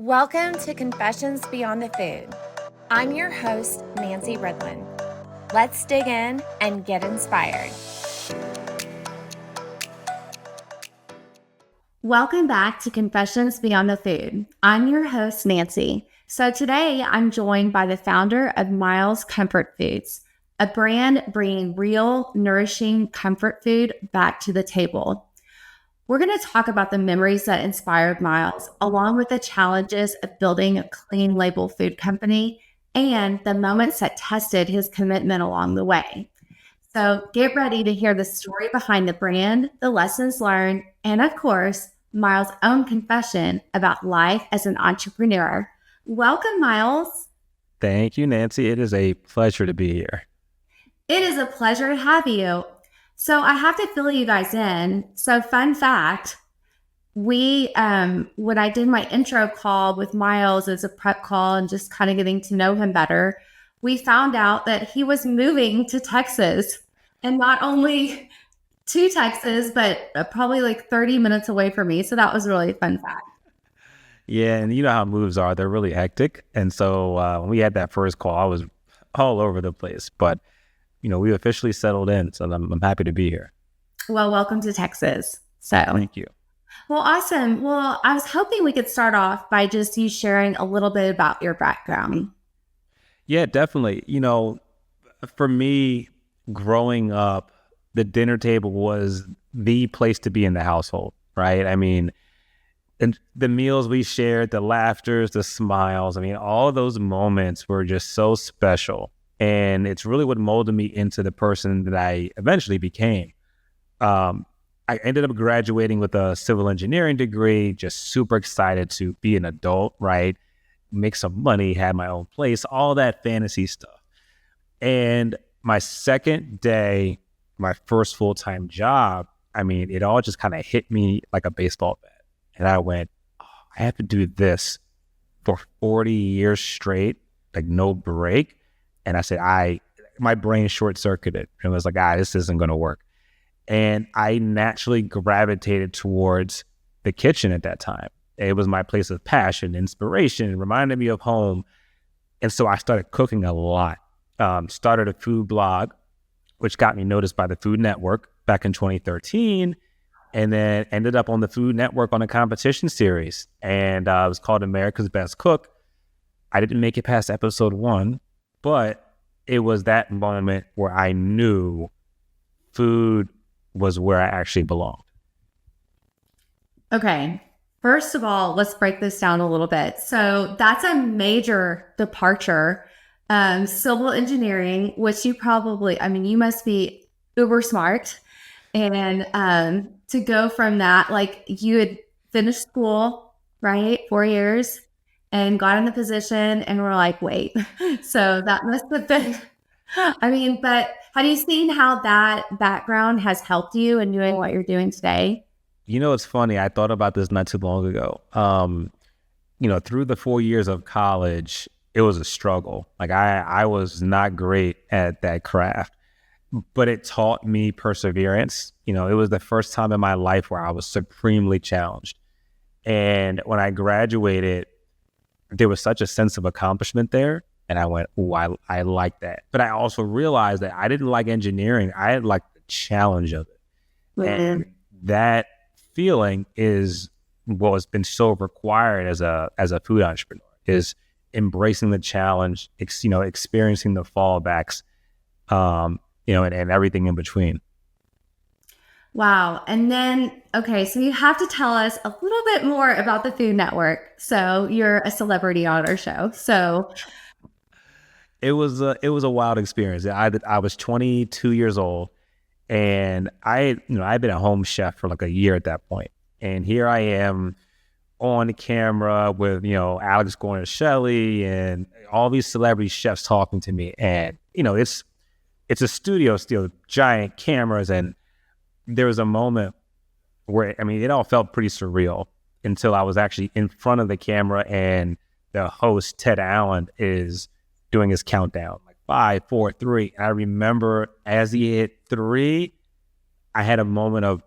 Welcome to Confessions Beyond the Food. I'm your host, Nancy Redland. Let's dig in and get inspired. Welcome back to Confessions Beyond the Food. I'm your host, Nancy. So today I'm joined by the founder of Myles Comfort Foods, a brand bringing real, nourishing comfort food back to the table. We're going to talk about the memories that inspired Myles, along with the challenges of building a clean label food company and the moments that tested his commitment along the way. So get ready to hear the story behind the brand, the lessons learned, and of course, Myles' own confession about life as an entrepreneur. Welcome, Myles. Thank you, Nancy. It is a pleasure to be here. It is a pleasure to have you. So I have to fill you guys in. So fun fact, when I did my intro call with Myles as a prep call and just kind of getting to know him better, we found out that he was moving to Texas, and not only to Texas, but probably like 30 minutes away from me. So that was really a fun fact. Yeah, and you know how moves are. They're really hectic. And so when we had that first call, I was all over the place. But we officially settled in, so I'm happy to be here. Well, welcome to Texas. So thank you. Well, awesome. Well, I was hoping we could start off by just you sharing a little bit about your background. Yeah, definitely. For me, growing up, the dinner table was the place to be in the household, right? I mean, and the meals we shared, the laughters, the smiles, all of those moments were just so special. And it's really what molded me into the person that I eventually became. I ended up graduating with a civil engineering degree, just super excited to be an adult, right? Make some money, have my own place, all that fantasy stuff. And my second day, my first full-time job, it all just kind of hit me like a baseball bat. And I went, I have to do this for 40 years straight, like no break. And I said, my brain short-circuited and was like, this isn't going to work. And I naturally gravitated towards the kitchen at that time. It was my place of passion, inspiration, reminded me of home. And so I started cooking a lot. Started a food blog, which got me noticed by the Food Network back in 2013. And then ended up on the Food Network on a competition series. And it was called America's Best Cook. I didn't make it past episode 1. But it was that moment where I knew food was where I actually belonged. Okay. First of all, let's break this down a little bit. So that's a major departure. Civil engineering, which you probably, you must be uber smart. And to go from that, like you had finished school, right? 4 years. And got in the position and we're like, wait. So that must have been, but have you seen how that background has helped you in doing what you're doing today? It's funny. I thought about this not too long ago. Through the 4 years of college, it was a struggle. Like I was not great at that craft, but it taught me perseverance. It was the first time in my life where I was supremely challenged. And when I graduated, there was such a sense of accomplishment there. And I went, I like that. But I also realized that I didn't like engineering. I had like the challenge of it. Mm-hmm. And that feeling is what has been so required as a food entrepreneur, is embracing the challenge, experiencing the fallbacks, and everything in between. Wow. And then, okay, so you have to tell us a little bit more about the Food Network. So you're a celebrity on our show. So it was a wild experience. I was 22 years old, and I'd been a home chef for like a year at that point. And here I am on camera with, Alex Guarnaschelli and all these celebrity chefs talking to me. And, it's a studio still, giant cameras, and there was a moment where, it all felt pretty surreal until I was actually in front of the camera and the host, Ted Allen, is doing his countdown, like 5, 4, 3. I remember as he hit 3, I had a moment of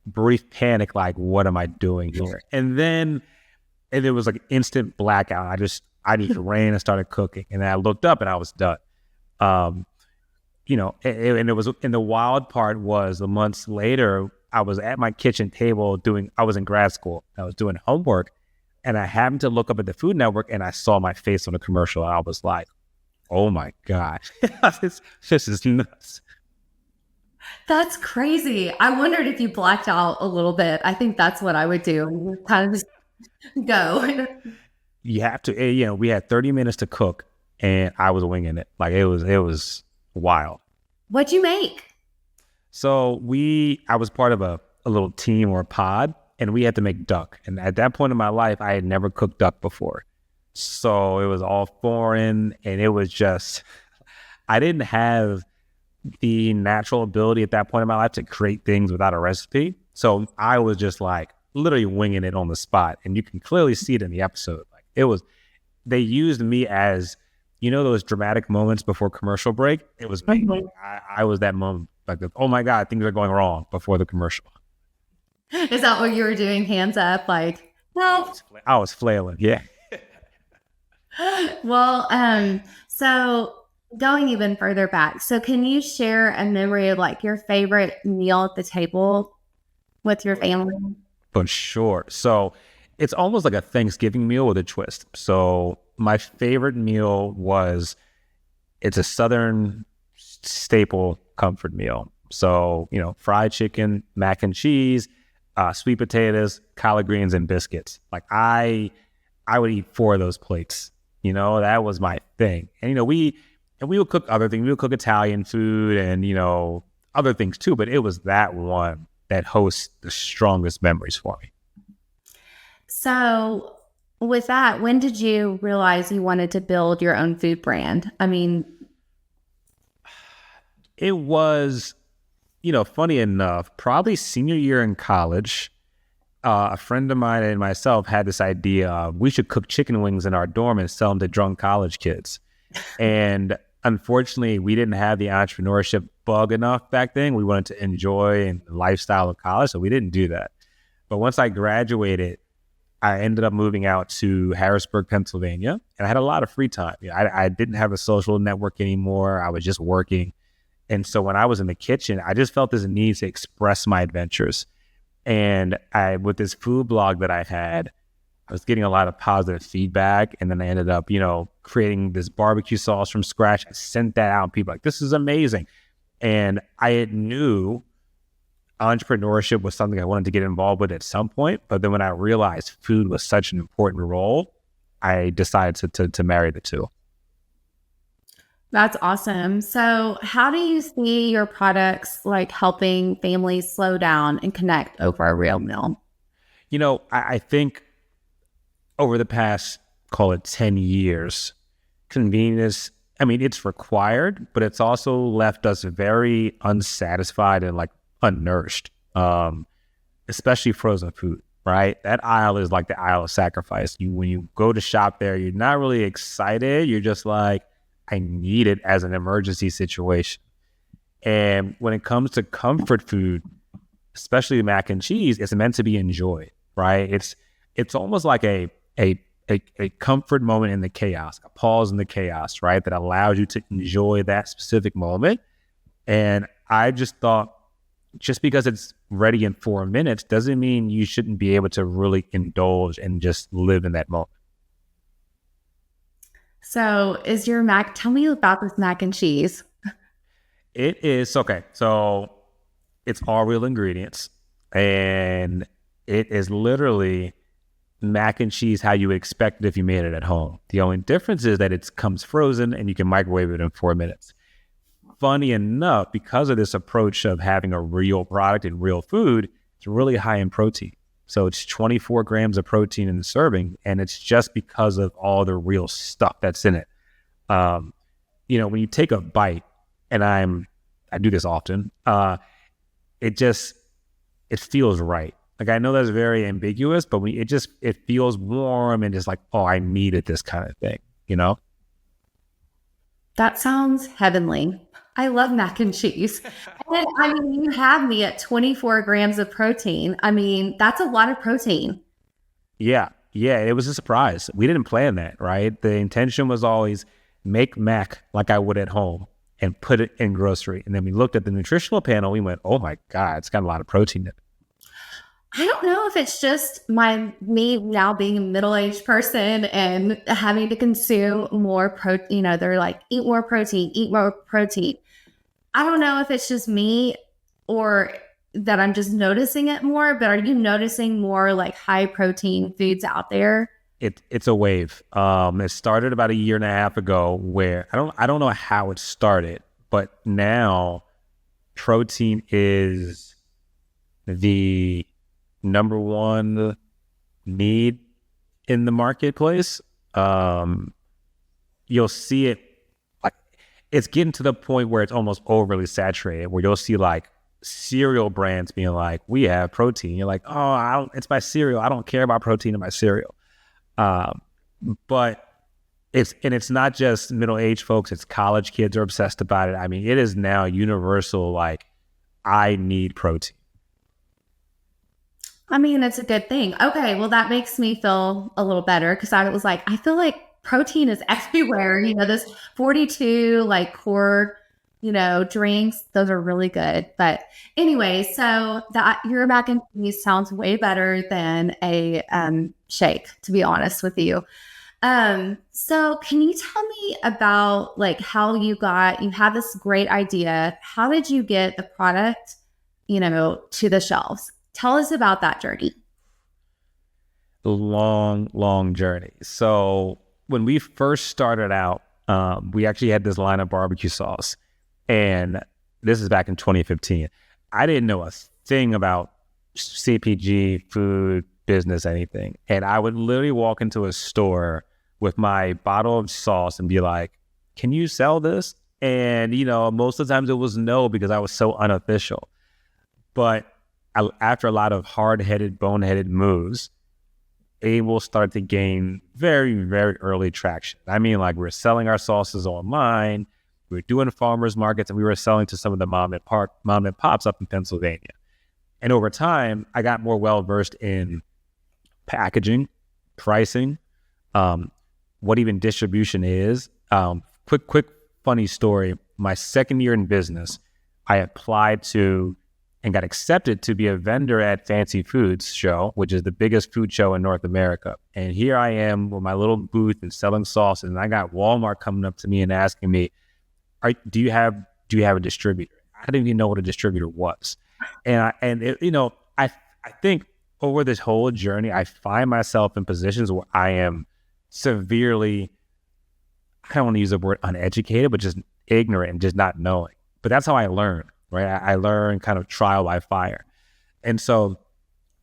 brief panic, like, what am I doing here? And then And it was like instant blackout. I just ran and started cooking, and then I looked up and I was done. Um, and it was, and the wild part was the months later, I was at my kitchen table I was in grad school. I was doing homework, and I happened to look up at the Food Network, and I saw my face on a commercial. I was like, oh my God, this is nuts. That's crazy. I wondered if you blacked out a little bit. I think that's what I would do. Kind of just go. You have to, we had 30 minutes to cook, and I was winging it. Like it was wild. What'd you make? So I was part of a little team or a pod, and we had to make duck. And at that point in my life, I had never cooked duck before. So it was all foreign, and it was just, I didn't have the natural ability at that point in my life to create things without a recipe. So I was just like literally winging it on the spot. And you can clearly see it in the episode. Like they used me as, those dramatic moments before commercial break. It was me. Mhm. I was that moment, like, oh my God, things are going wrong before the commercial. Is that what you were doing? Hands up, like, no. I was flailing. Yeah. Well, so going even further back, so can you share a memory of like your favorite meal at the table with your family? For sure. So it's almost like a Thanksgiving meal with a twist. So my favorite meal it's a Southern staple comfort meal. So, fried chicken, mac and cheese, sweet potatoes, collard greens, and biscuits. Like I would eat 4 of those plates. That was my thing. And, we would cook other things. We would cook Italian food and, other things too. But it was that one that hosts the strongest memories for me. So, with that, when did you realize you wanted to build your own food brand? I mean, it was, funny enough, probably senior year in college. A friend of mine and myself had this idea of we should cook chicken wings in our dorm and sell them to drunk college kids. And unfortunately, we didn't have the entrepreneurship bug enough back then. We wanted to enjoy the lifestyle of college, so we didn't do that. But once I graduated, I ended up moving out to Harrisburg, Pennsylvania, and I had a lot of free time. I didn't have a social network anymore. I was just working. And so when I was in the kitchen, I just felt this need to express my adventures. And with this food blog that I had, I was getting a lot of positive feedback. And then I ended up, creating this barbecue sauce from scratch. I sent that out, and people were like, this is amazing. And I knew entrepreneurship was something I wanted to get involved with at some point. But then when I realized food was such an important role, I decided to marry the two. that's awesome. So, how do you see your products like helping families slow down and connect over a real meal? I think over the past, call it 10 years, convenience, it's required, but it's also left us very unsatisfied and like unnourished, especially frozen food, right? That aisle is like the aisle of sacrifice. When you go to shop there, you're not really excited. You're just like, I need it as an emergency situation. And when it comes to comfort food, especially mac and cheese, it's meant to be enjoyed, right? It's almost like a comfort moment in the chaos, a pause in the chaos, right? That allows you to enjoy that specific moment. And I just thought, just because it's ready in 4 minutes doesn't mean you shouldn't be able to really indulge and just live in that moment. So, tell me about this mac and cheese. It is, okay. So it's all real ingredients, and it is literally mac and cheese how you would expect it if you made it at home. The only difference is that it comes frozen and you can microwave it in 4 minutes. Funny enough, because of this approach of having a real product and real food, it's really high in protein. So it's 24 grams of protein in the serving, and it's just because of all the real stuff that's in it. When you take a bite, and I do this often, it feels right. Like, I know that's very ambiguous, but it feels warm and just like, oh, I needed this kind of thing, That sounds heavenly. I love mac and cheese. And you have me at 24 grams of protein. That's a lot of protein. Yeah. Yeah, it was a surprise. We didn't plan that, right? The intention was always make mac like I would at home and put it in grocery. And then we looked at the nutritional panel. We went, oh my God, it's got a lot of protein in it. I don't know if it's just me now being a middle-aged person and having to consume more protein. You know, they're like, eat more protein, eat more protein. I don't know if it's just me or that I'm just noticing it more, but are you noticing more like high protein foods out there? It's a wave. It started about a year and a half ago where I don't know how it started, but now protein is the number one need in the marketplace. You'll see it like it's getting to the point where it's almost overly saturated, where you'll see like cereal brands being like, we have protein. You're like, oh, it's my cereal. I don't care about protein in my cereal. But it's not just middle-aged folks. It's college kids are obsessed about it. I mean, it is now universal. Like, I need protein. I mean, it's a good thing. Okay, well, that makes me feel a little better because I was like, I feel like protein is everywhere. You know, this 42 like core, drinks, those are really good. But anyway, so that your mac and cheese sounds way better than a shake, to be honest with you. So can you tell me about like how you had this great idea? How did you get the product, to the shelves? Tell us about that journey. Long, long journey. So when we first started out, we actually had this line of barbecue sauce. And this is back in 2015. I didn't know a thing about CPG, food, business, anything. And I would literally walk into a store with my bottle of sauce and be like, can you sell this? And, most of the times it was no, because I was so unofficial. But after a lot of hard-headed, boneheaded moves, able started to gain very, very early traction. I mean, like we're selling our sauces online, we were doing farmers markets, and we were selling to some of the mom and pops up in Pennsylvania. And over time, I got more well-versed in packaging, pricing, what even distribution is. Quick funny story. My second year in business, I applied to and got accepted to be a vendor at Fancy Foods show, which is the biggest food show in North America. And here I am with my little booth and selling sauces. And I got Walmart coming up to me and asking me, do you have a distributor? I didn't even know what a distributor was. And I think over this whole journey, I find myself in positions where I am severely, I don't want to use the word uneducated, but just ignorant and just not knowing. But that's how I learn. Right, I learned kind of trial by fire, and so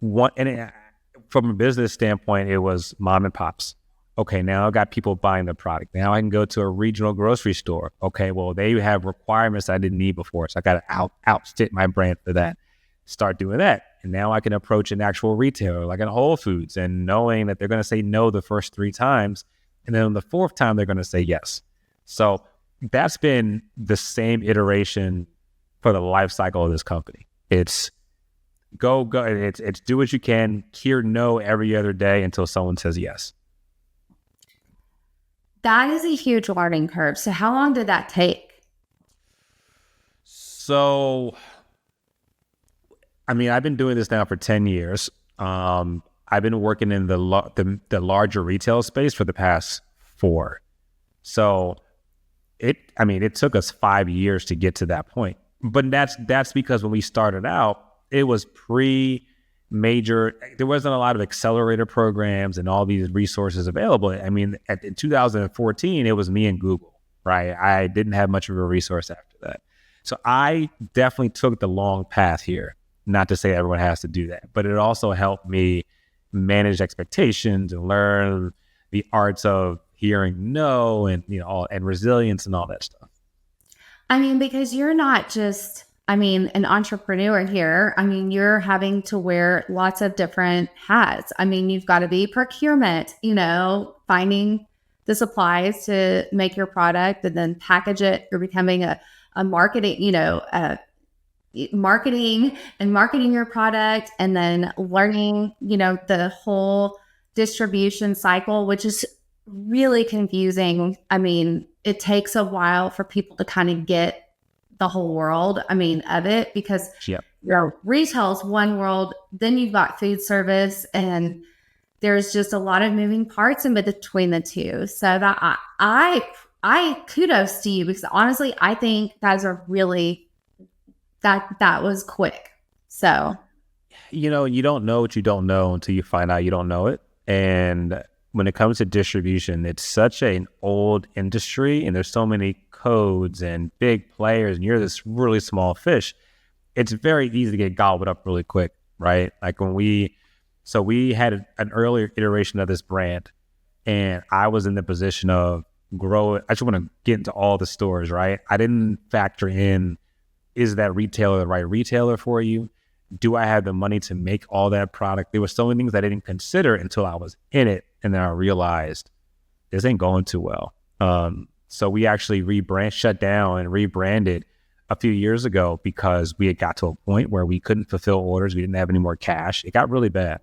from a business standpoint, it was mom and pops. Okay, now I've got people buying the product. Now I can go to a regional grocery store. Okay, well they have requirements I didn't need before, so I got to outfit my brand for that. Start doing that, and now I can approach an actual retailer like a Whole Foods, and knowing that they're going to say no the first 3 times, and then on the 4th time they're going to say yes. So that's been the same iteration for the life cycle of this company. It's go. It's do what you can, hear no every other day until someone says yes. That is a huge learning curve. So how long did that take? So, I mean, I've been doing this now for 10 years. I've been working in the larger retail space for the past 4. So it took us 5 years to get to that point. But that's because when we started out, it was pre-major. There wasn't a lot of accelerator programs and all these resources available. I mean, in 2014, it was me and Google, right? I didn't have much of a resource after that. So I definitely took the long path here. Not to say everyone has to do that, but it also helped me manage expectations and learn the arts of hearing no and and resilience and all that stuff. I mean, because you're not just, an entrepreneur here. I mean, you're having to wear lots of different hats. I mean, you've got to be procurement, finding the supplies to make your product and then package it. You're becoming a marketing, marketing your product and then learning, the whole distribution cycle, which is really confusing. I mean, it takes a while for people to kind of get the whole world, of it, because retail is one world, then you've got food service, and there's just a lot of moving parts in between the two. So that I kudos to you, because honestly, I think that's a really, that was quick. So, you don't know what you don't know until you find out you don't know it. And when it comes to distribution, it's such an old industry, and there's so many codes and big players, and you're this really small fish. It's very easy to get gobbled up really quick, right? Like we had an earlier iteration of this brand, and I was in the position of grow it. I just want to get into all the stores, right? I didn't factor in, is that retailer the right retailer for you? Do I have the money to make all that product? There were so many things I didn't consider until I was in it. And then I realized this ain't going too well. So we actually shut down and rebranded a few years ago because we had got to a point where we couldn't fulfill orders. We didn't have any more cash. It got really bad.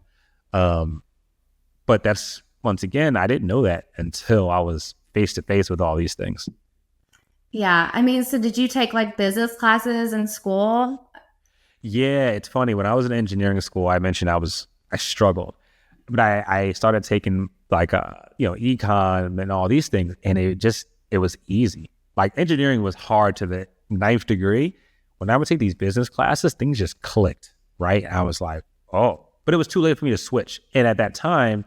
But that's, once again, I didn't know that until I was face to face with all these things. Yeah. So did you take like business classes in school? Yeah, it's funny. When I was in engineering school, I mentioned I struggled, but I started taking like, econ and all these things, and it was easy. Like engineering was hard to the 9th degree. When I would take these business classes, things just clicked, right? And I was like, oh, but it was too late for me to switch. And at that time,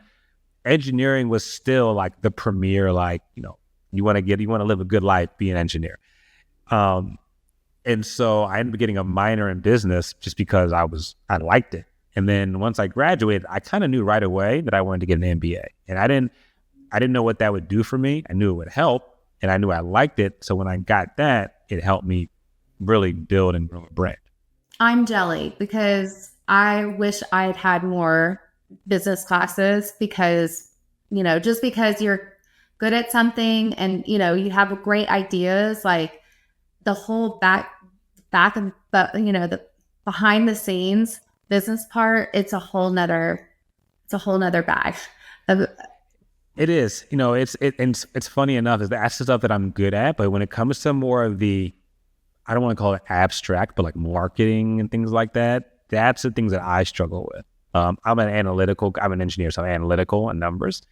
engineering was still like the premier, like, you want to live a good life, be an engineer. And so I ended up getting a minor in business just because I liked it. And then once I graduated, I kind of knew right away that I wanted to get an MBA. And I didn't know what that would do for me. I knew it would help, and I knew I liked it. So when I got that, it helped me really build and grow a brand. I'm jelly because I wish I'd had more business classes, because, just because you're good at something and, you have great ideas, like the whole back of the behind the scenes business part, it's a whole nother bag. It is, it's funny enough, is that's the stuff that I'm good at. But when it comes to more of the, I don't want to call it abstract, but like marketing and things like that, that's the things that I struggle with. I'm an engineer, so I'm analytical and numbers,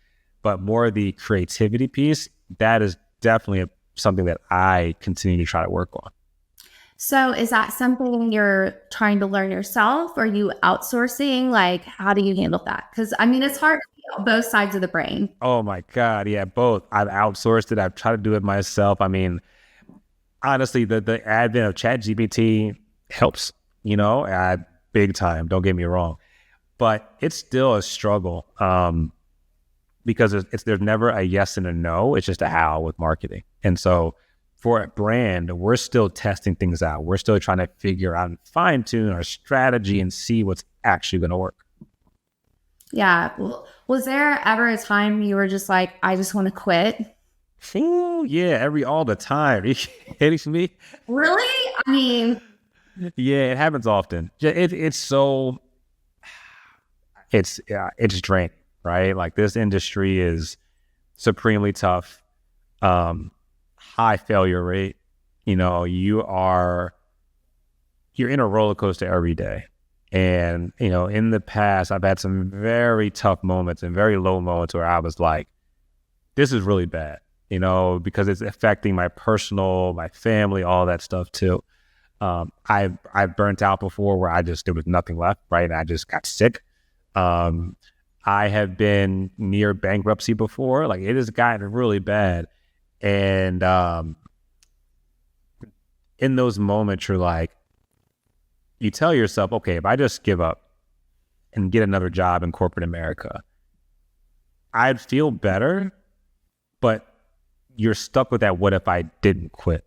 but more of the creativity piece, that is definitely something that I continue to try to work on. So is that something you're trying to learn yourself? Or are you outsourcing? Like, how do you handle that? Because it's hard to feel both sides of the brain. Oh my God. Yeah, both. I've outsourced it. I've tried to do it myself. Honestly, the advent of ChatGPT helps, big time. Don't get me wrong. But it's still a struggle because there's never a yes and a no. It's just a how with marketing. And so for a brand, we're still testing things out. We're still trying to figure out and fine tune our strategy and see what's actually going to work. Yeah. Well, was there ever a time you were just like, I just want to quit? Ooh, yeah, all the time. Are you kidding me? Really? Yeah, it happens often. It's draining, right? Like this industry is supremely tough. High failure rate. You're in a roller coaster every day. And, in the past, I've had some very tough moments and very low moments where I was like, this is really bad, because it's affecting my personal, my family, all that stuff too. I've burnt out before where there was nothing left, right? And I just got sick. I have been near bankruptcy before. Like it has gotten really bad. And in those moments, you're like, you tell yourself, okay, if I just give up and get another job in corporate America, I'd feel better, but you're stuck with that what if I didn't quit?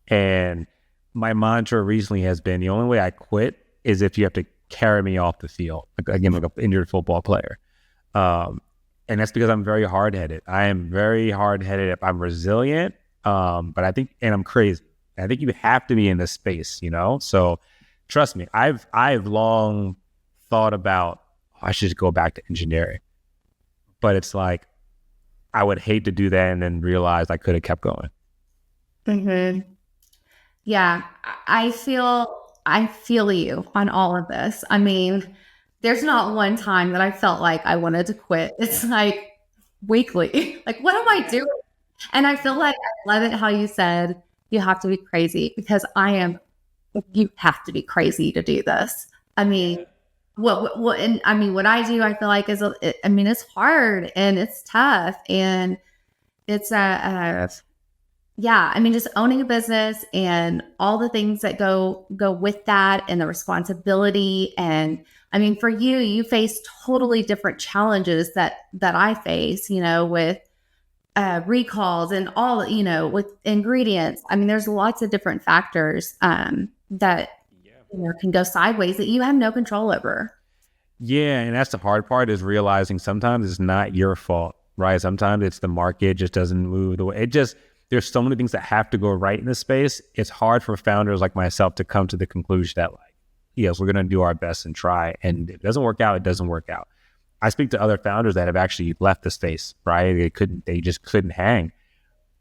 And my mantra recently has been, the only way I quit is if you have to carry me off the field, like an injured football player. And that's because I'm very hard-headed. I am very hard-headed. I'm resilient, but I think, and I'm crazy. I think you have to be in this space, So trust me, I've long thought about, I should go back to engineering. but it's like, I would hate to do that and then realize I could have kept going. Mm-hmm. Yeah, I feel you on all of this. I mean, there's not one time that I felt like I wanted to quit. It's like weekly. Like, what am I doing? And I feel like I love it how you said you have to be crazy because you have to be crazy to do this. I mean, and I mean, what I do, I feel like I mean, it's hard and it's tough and it's yeah, I mean, just owning a business and all the things that go with that and the responsibility. And I mean, for you, you face totally different challenges that I face, with recalls and all, with ingredients. I mean, there's lots of different factors that can go sideways that you have no control over. Yeah, and that's the hard part, is realizing sometimes it's not your fault, right? Sometimes it's the market just doesn't move the way there's so many things that have to go right in this space. It's hard for founders like myself to come to the conclusion that, like, yes, we're going to do our best and try. And if it doesn't work out, it doesn't work out. I speak to other founders that have actually left the space, right? They just couldn't hang.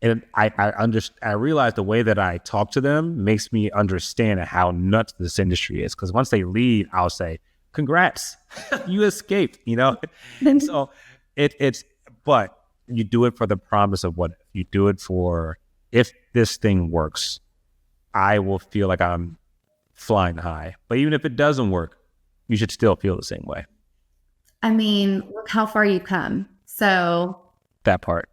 And I realize the way that I talk to them makes me understand how nuts this industry is. Because once they leave, I'll say, congrats, you escaped, So but you do it for the promise of what you do it for. If this thing works, I will feel like I'm flying high. But even if it doesn't work, you should still feel the same way. I mean, look how far you've come. So that part.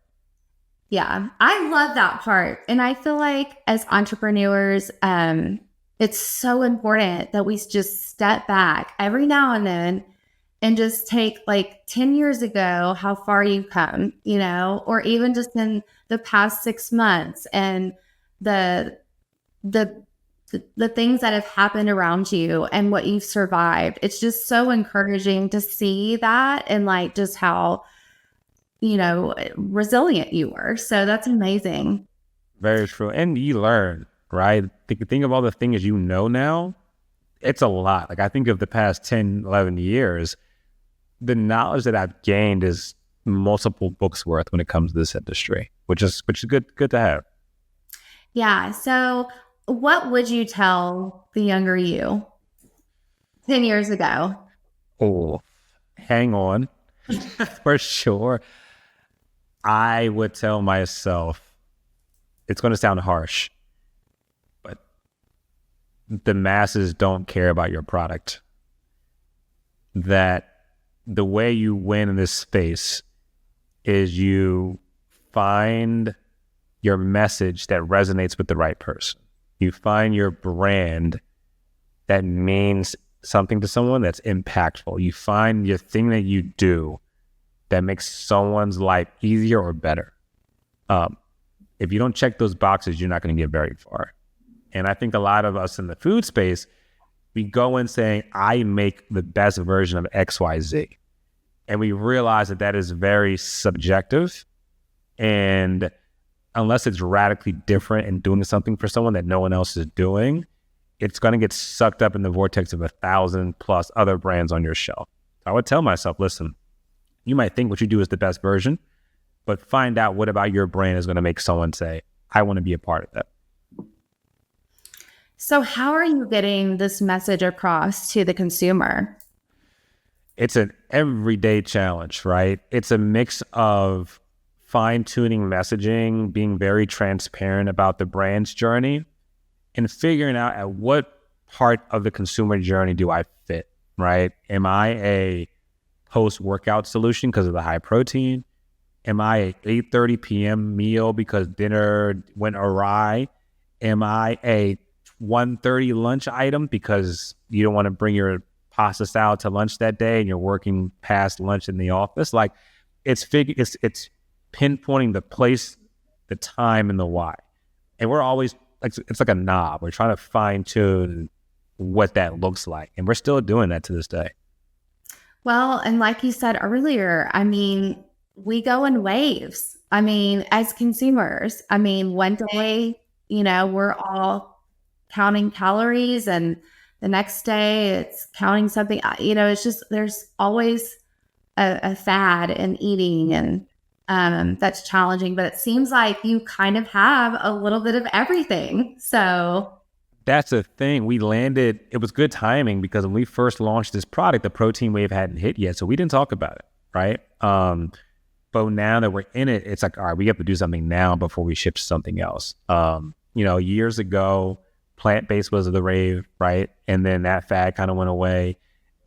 Yeah, I love that part. And I feel like as entrepreneurs, it's so important that we just step back every now and then and just take, like, 10 years ago, how far you've come, or even just in the past 6 months and the things that have happened around you and what you've survived. It's just so encouraging to see that and, like, just how, resilient you were. So that's amazing. Very true. And you learn, right? Think of all the things now. It's a lot. Like, I think of the past 10, 11 years, the knowledge that I've gained is multiple books worth when it comes to this industry, which is good to have. Yeah. So what would you tell the younger you 10 years ago? Oh, hang on. For sure. I would tell myself, it's going to sound harsh, but the masses don't care about your product. That the way you win in this space is you find your message that resonates with the right person. You find your brand that means something to someone, that's impactful. You find your thing that you do that makes someone's life easier or better. If you don't check those boxes, you're not going to get very far. And I think a lot of us in the food space, we go in saying, I make the best version of XYZ. And we realize that is very subjective. And unless it's radically different and doing something for someone that no one else is doing, it's going to get sucked up in the vortex of 1,000+ other brands on your shelf. I would tell myself, listen, you might think what you do is the best version, but find out what about your brand is going to make someone say, I want to be a part of that. So how are you getting this message across to the consumer? It's an everyday challenge, right? It's a mix of fine-tuning messaging, being very transparent about the brand's journey, and figuring out at what part of the consumer journey do I fit, right? Am I a post-workout solution because of the high protein? Am I a 8:30 p.m. meal because dinner went awry? Am I a 1:30 lunch item because you don't want to bring your pasta salad to lunch that day and you're working past lunch in the office? Like, it's pinpointing the place, the time, and the why. And we're always, it's like a knob. We're trying to fine tune what that looks like. And we're still doing that to this day. Well, and like you said earlier, I mean, we go in waves. I mean, as consumers, I mean, one day, we're all counting calories and the next day it's counting something, it's just, there's always a fad in eating, and that's challenging. But it seems like you kind of have a little bit of everything. So That's the thing. It was good timing because when we first launched this product, the protein wave hadn't hit yet. So we didn't talk about it, right? But now that we're in it, it's like, all right, we have to do something now before we ship something else. Years ago, plant-based was the rave, right? And then that fad kind of went away.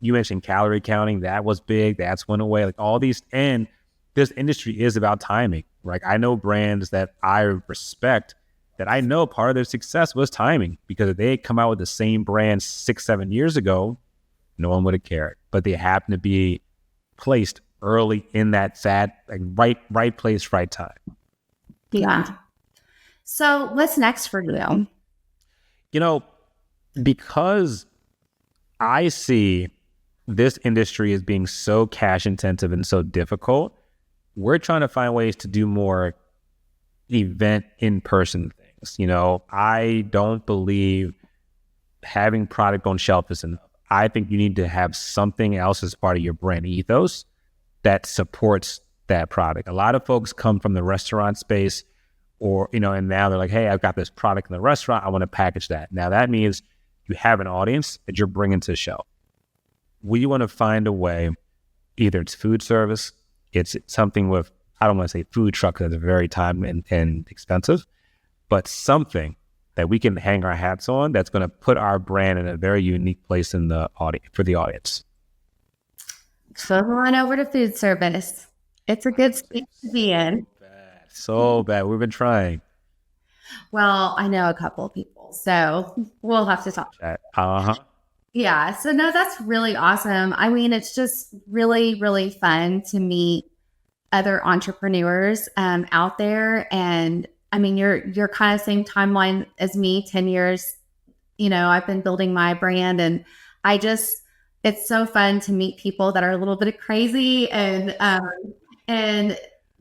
You mentioned calorie counting. That was big. That's went away. Like all these, and this industry is about timing. Like I know brands that I respect that I know part of their success was timing, because if they had come out with the same brand 6-7 years ago, no one would have cared. But they happen to be placed early in that fad, like right place, right time. yeah. So what's next for you? Because I see this industry as being so cash intensive and so difficult, we're trying to find ways to do more event in-person things. I don't believe having product on shelf is enough. I think you need to have something else as part of your brand ethos that supports that product. A lot of folks come from the restaurant space and now they're like, hey, I've got this product in the restaurant. I want to package that. Now that means you have an audience that you're bringing to the shelf. We want to find a way, either it's food service, it's something with, I don't want to say food truck because it's very time and expensive, but something that we can hang our hats on that's going to put our brand in a very unique place in the audience, for the audience. Come on over to food service. It's a good space to be in. So bad. We've been trying. Well, I know a couple of people, so we'll have to talk. Yeah. So no, that's really awesome. I mean, it's just really, really fun to meet other entrepreneurs out there. And I mean, you're kind of same timeline as me, 10 years. I've been building my brand, and it's so fun to meet people that are a little bit crazy and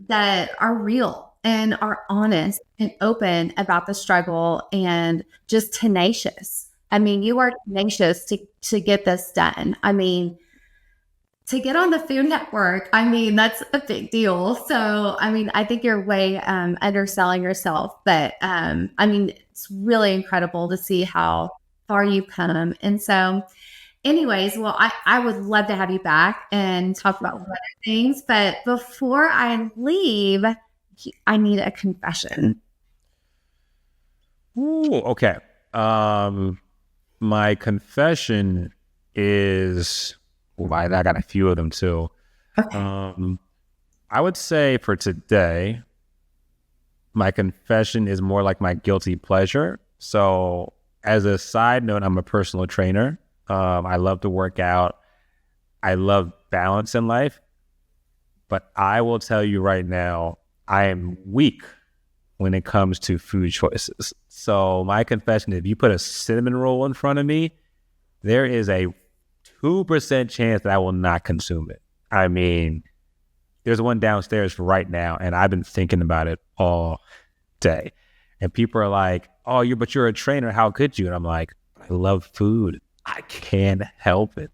that are real and are honest and open about the struggle and just tenacious. I mean, you are tenacious to get this done. I mean, to get on the Food Network, I mean, that's a big deal. So, I mean, I think you're way underselling yourself, but I mean, it's really incredible to see how far you've come. And so, anyways, well, I would love to have you back and talk about other things. But before I leave, I need a confession. Ooh, okay. My confession is, I got a few of them too. Okay. I would say for today, my confession is more like my guilty pleasure. So as a side note, I'm a personal trainer. I love to work out. I love balance in life. But I will tell you right now, I am weak when it comes to food choices. So my confession, if you put a cinnamon roll in front of me, there is a 2% chance that I will not consume it. I mean, there's one downstairs right now, and I've been thinking about it all day. And people are like, oh, but you're a trainer. How could you? And I'm like, I love food. I can't help it.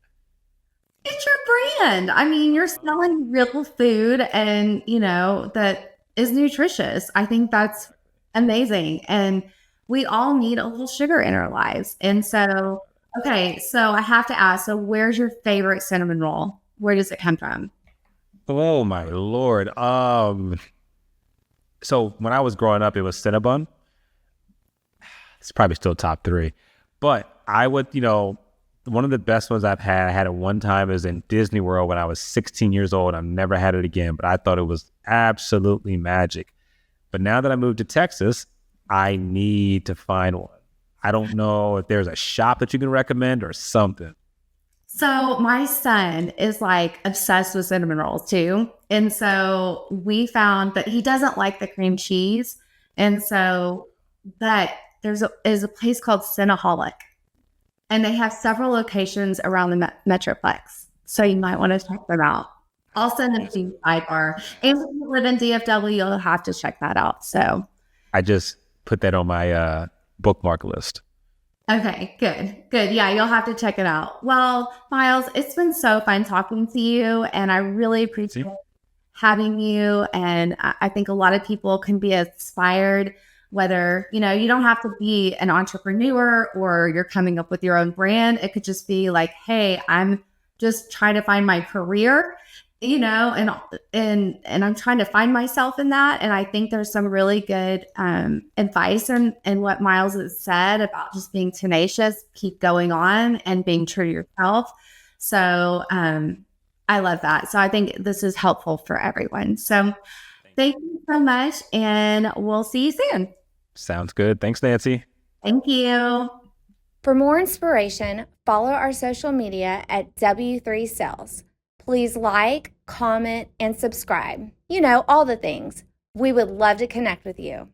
It's your brand. I mean, you're selling real food and, that is nutritious. I think that's amazing. And we all need a little sugar in our lives. And so, okay, so I have to ask, so where's your favorite cinnamon roll? Where does it come from? Oh my Lord. So when I was growing up, it was Cinnabon. It's probably still top 3. But I would, one of the best ones I had it one time is in Disney World when I was 16 years old. I've never had it again, but I thought it was absolutely magic. But now that I moved to Texas, I need to find one. I don't know if there's a shop that you can recommend or something. So my son is like obsessed with cinnamon rolls too. And so we found that he doesn't like the cream cheese. And so, but there's a place called Cinnaholic. And they have several locations around the Metroplex. So you might want to check them out. I'll send them to you sidebar. And if you live in DFW, you'll have to check that out. So I just put that on my bookmark list. Okay, good. Good. Yeah, you'll have to check it out. Well, Miles, it's been so fun talking to you, and I really appreciate See? having you. And I think a lot of people can be inspired, whether, you don't have to be an entrepreneur or you're coming up with your own brand. It could just be like, hey, I'm just trying to find my career, and I'm trying to find myself in that. And I think there's some really good advice in what Miles has said about just being tenacious, keep going on, and being true to yourself. So I love that. So I think this is helpful for everyone. So thank you so much, and we'll see you soon. Sounds good. Thanks, Nancy. Thank you. For more inspiration, follow our social media at W3Sales. Please like, comment, and subscribe. All the things. We would love to connect with you.